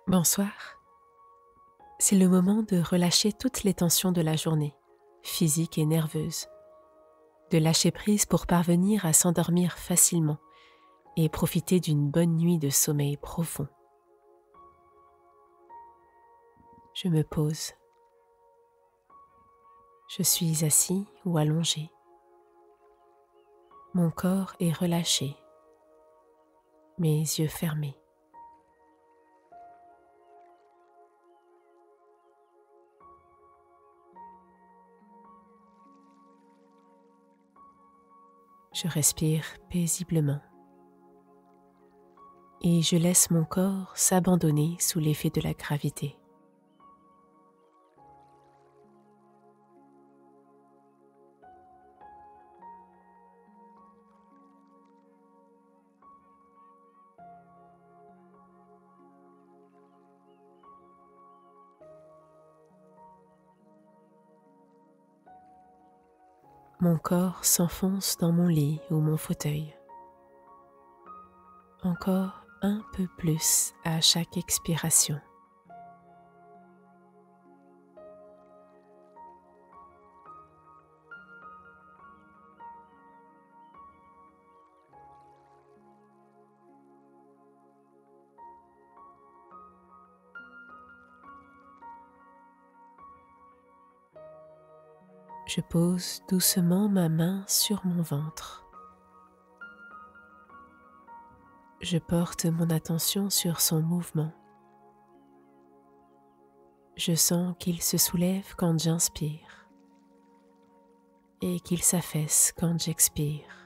Bonsoir. C'est le moment de relâcher toutes les tensions de la journée, physiques et nerveuses, de lâcher prise pour parvenir à s'endormir facilement et profiter d'une bonne nuit de sommeil profond. Je me pose. Je suis assis ou allongé. Mon corps est relâché, mes yeux fermés. Je respire paisiblement et je laisse mon corps s'abandonner sous l'effet de la gravité. Mon corps s'enfonce dans mon lit ou mon fauteuil. Encore un peu plus à chaque expiration. Je pose doucement ma main sur mon ventre. Je porte mon attention sur son mouvement. Je sens qu'il se soulève quand j'inspire et qu'il s'affaisse quand j'expire.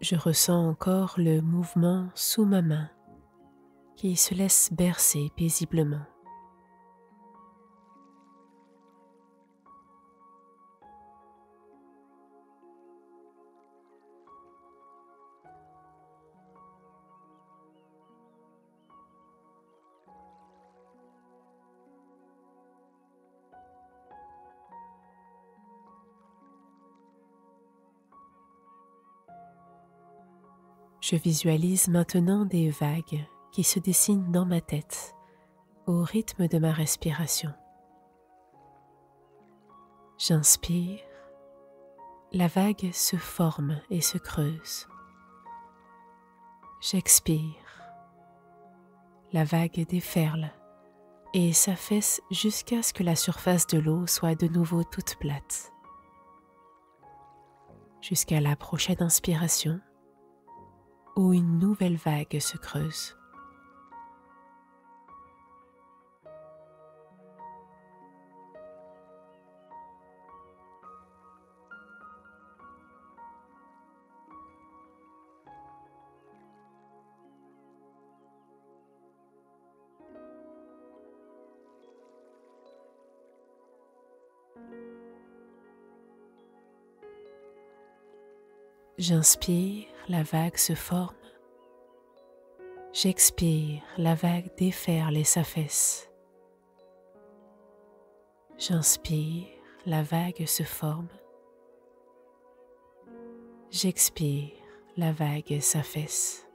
Je ressens encore le mouvement sous ma main qui se laisse bercer paisiblement. Je visualise maintenant des vagues qui se dessinent dans ma tête au rythme de ma respiration. J'inspire, la vague se forme et se creuse. J'expire, la vague déferle et s'affaisse jusqu'à ce que la surface de l'eau soit de nouveau toute plate. Jusqu'à la prochaine inspiration, où une nouvelle vague se creuse. J'inspire, la vague se forme. J'expire, la vague déferle et s'affaisse. J'inspire, la vague se forme. J'expire, la vague s'affaisse.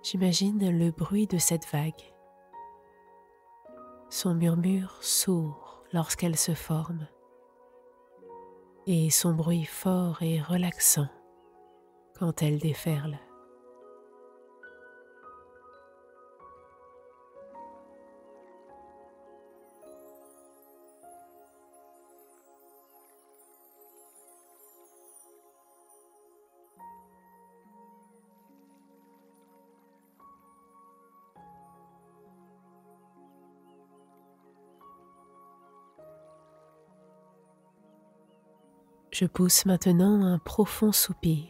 J'imagine le bruit de cette vague, son murmure sourd lorsqu'elle se forme et son bruit fort et relaxant quand elle déferle. Je pousse maintenant un profond soupir,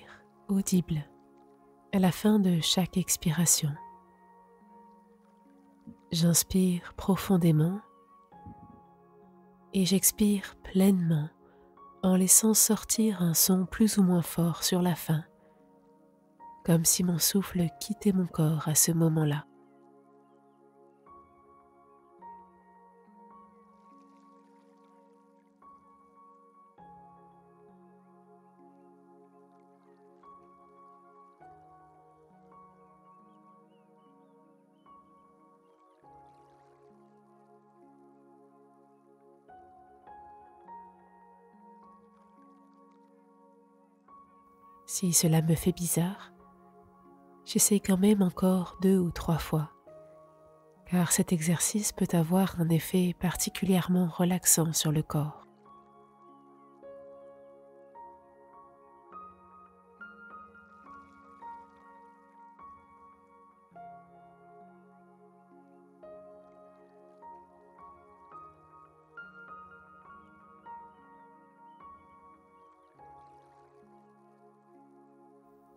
audible, à la fin de chaque expiration. J'inspire profondément et j'expire pleinement en laissant sortir un son plus ou moins fort sur la fin, comme si mon souffle quittait mon corps à ce moment-là. Si cela me fait bizarre, j'essaie quand même encore 2 ou 3 fois, car cet exercice peut avoir un effet particulièrement relaxant sur le corps.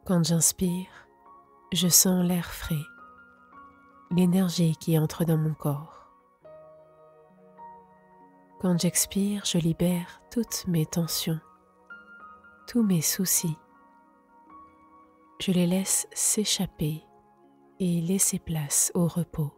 Quand j'inspire, je sens l'air frais, l'énergie qui entre dans mon corps. Quand j'expire, je libère toutes mes tensions, tous mes soucis. Je les laisse s'échapper et laisser place au repos.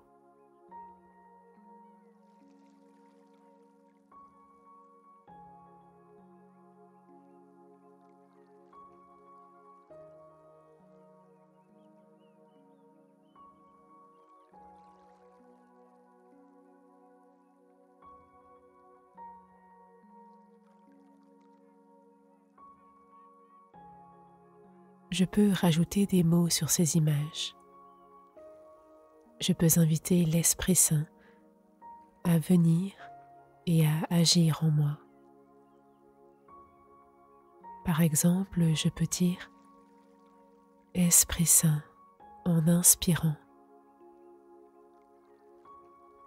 Je peux rajouter des mots sur ces images. Je peux inviter l'Esprit Saint à venir et à agir en moi. Par exemple, je peux dire « Esprit Saint » en inspirant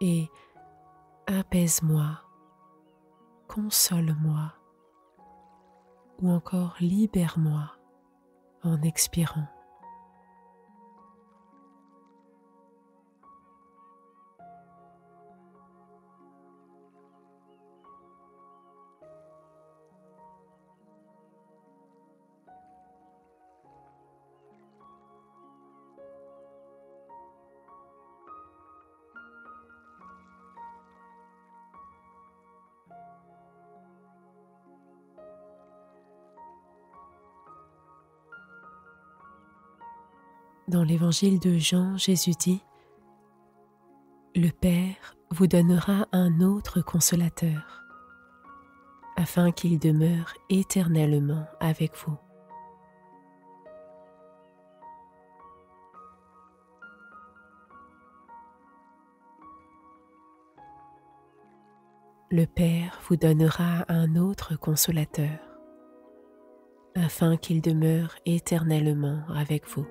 et « Apaise-moi, console-moi » ou encore « Libère-moi » en expirant. Dans l'évangile de Jean, Jésus dit « Le Père vous donnera un autre consolateur, afin qu'il demeure éternellement avec vous. » Le Père vous donnera un autre consolateur, afin qu'il demeure éternellement avec vous.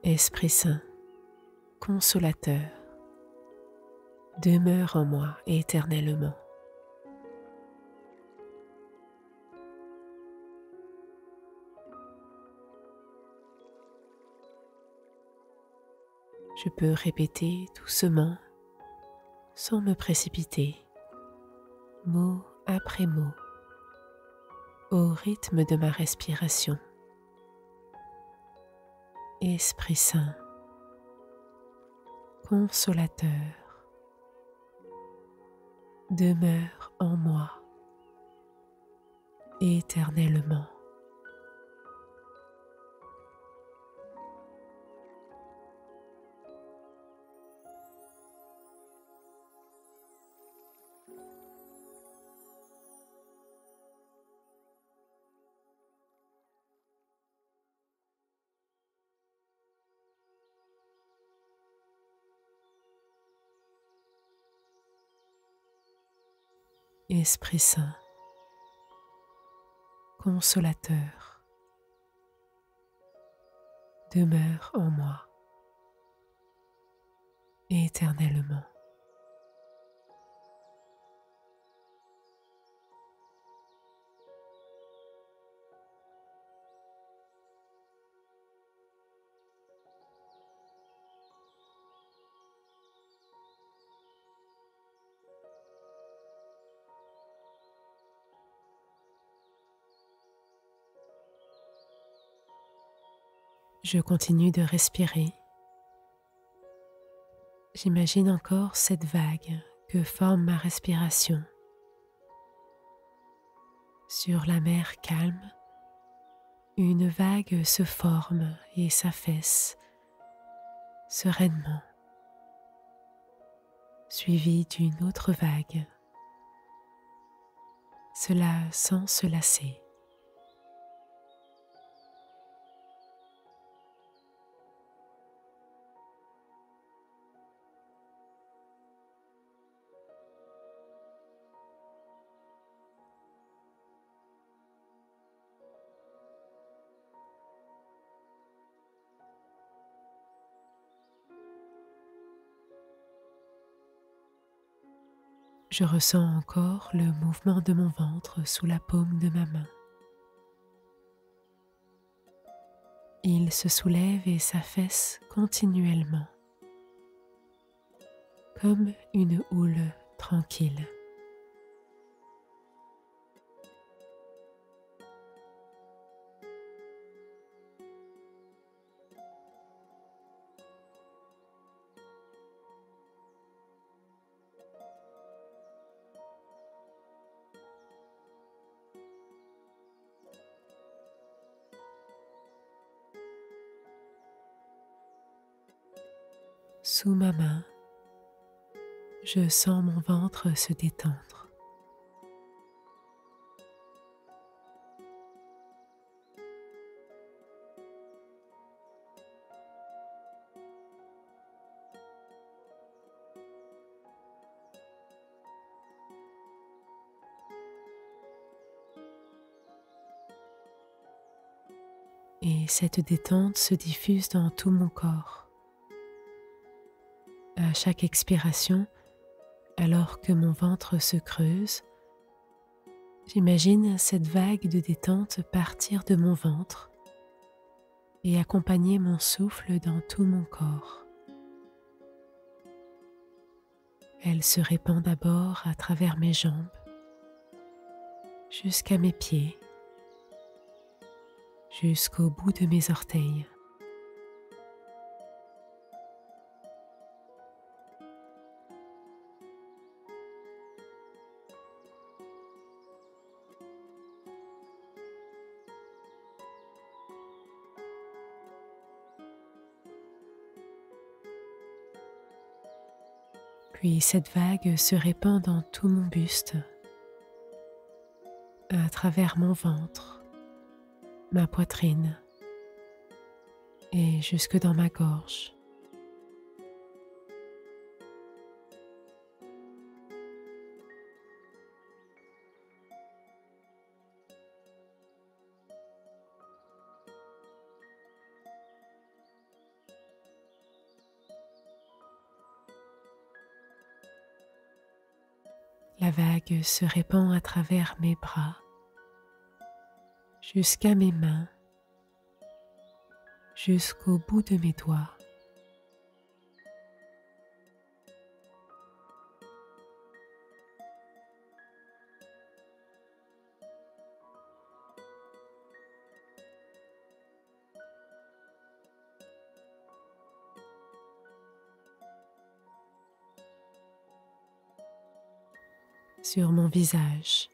Esprit Saint, consolateur, demeure en moi éternellement. Je peux répéter doucement, sans me précipiter, mot après mot, au rythme de ma respiration. Esprit Saint, consolateur, demeure en moi éternellement. Esprit Saint, consolateur, demeure en moi éternellement. Je continue de respirer. J'imagine encore cette vague que forme ma respiration sur la mer calme. Une vague se forme et s'affaisse sereinement, suivie d'une autre vague, cela sans se lasser. Je ressens encore le mouvement de mon ventre sous la paume de ma main. Il se soulève et s'affaisse continuellement, comme une houle tranquille. Sous ma main, je sens mon ventre se détendre. Et cette détente se diffuse dans tout mon corps. À chaque expiration, alors que mon ventre se creuse, j'imagine cette vague de détente partir de mon ventre et accompagner mon souffle dans tout mon corps. Elle se répand d'abord à travers mes jambes, jusqu'à mes pieds, jusqu'au bout de mes orteils. Puis cette vague se répand dans tout mon buste, à travers mon ventre, ma poitrine et jusque dans ma gorge. La vague se répand à travers mes bras, jusqu'à mes mains, jusqu'au bout de mes doigts. Sur mon visage,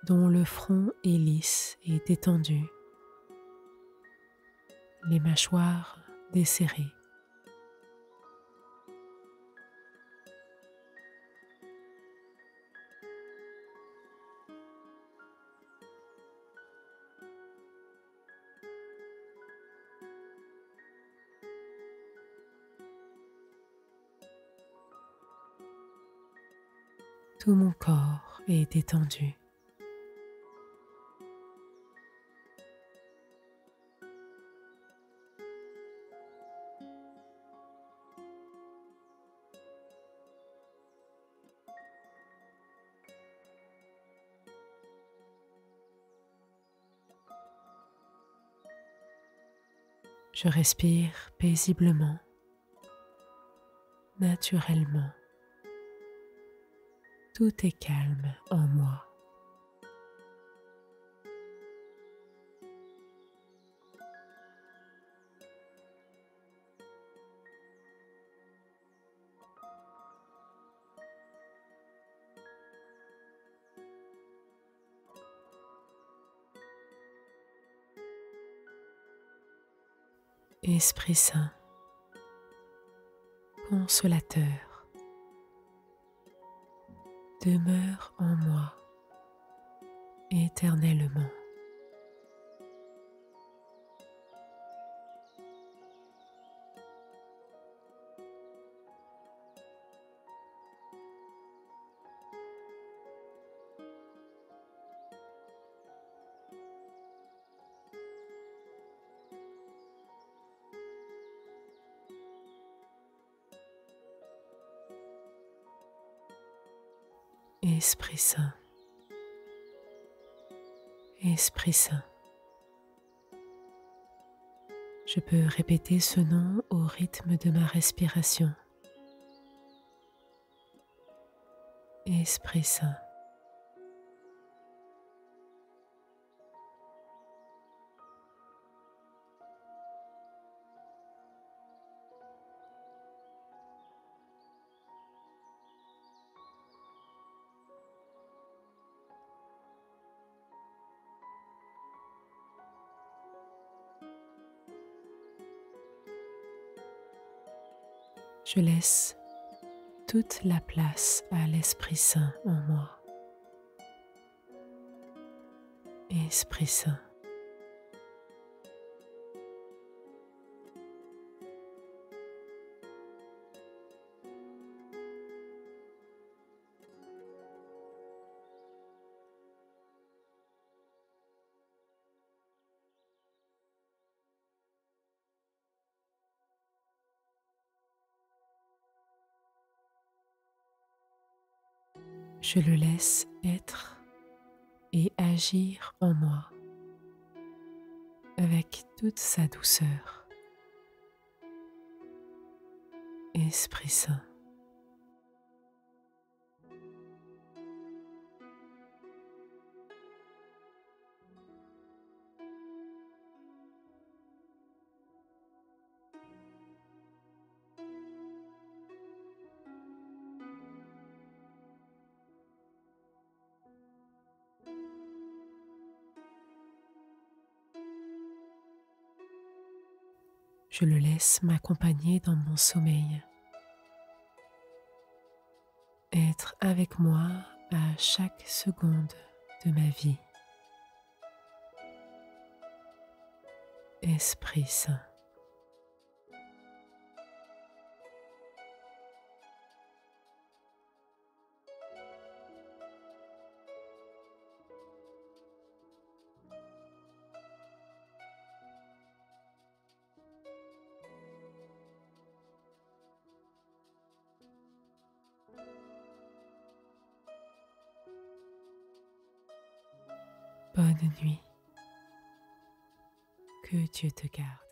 dont le front est lisse et détendu, les mâchoires desserrées. Tout mon corps est détendu. Je respire paisiblement, naturellement. Tout est calme en moi. Esprit Saint, consolateur, demeure en moi éternellement. Esprit Saint, Esprit Saint. Je peux répéter ce nom au rythme de ma respiration. Esprit Saint. Je laisse toute la place à l'Esprit Saint en moi. Esprit Saint. Je le laisse être et agir en moi avec toute sa douceur. Esprit Saint. Je le laisse m'accompagner dans mon sommeil, être avec moi à chaque seconde de ma vie. Esprit Saint. Bonne nuit. Que Dieu te garde.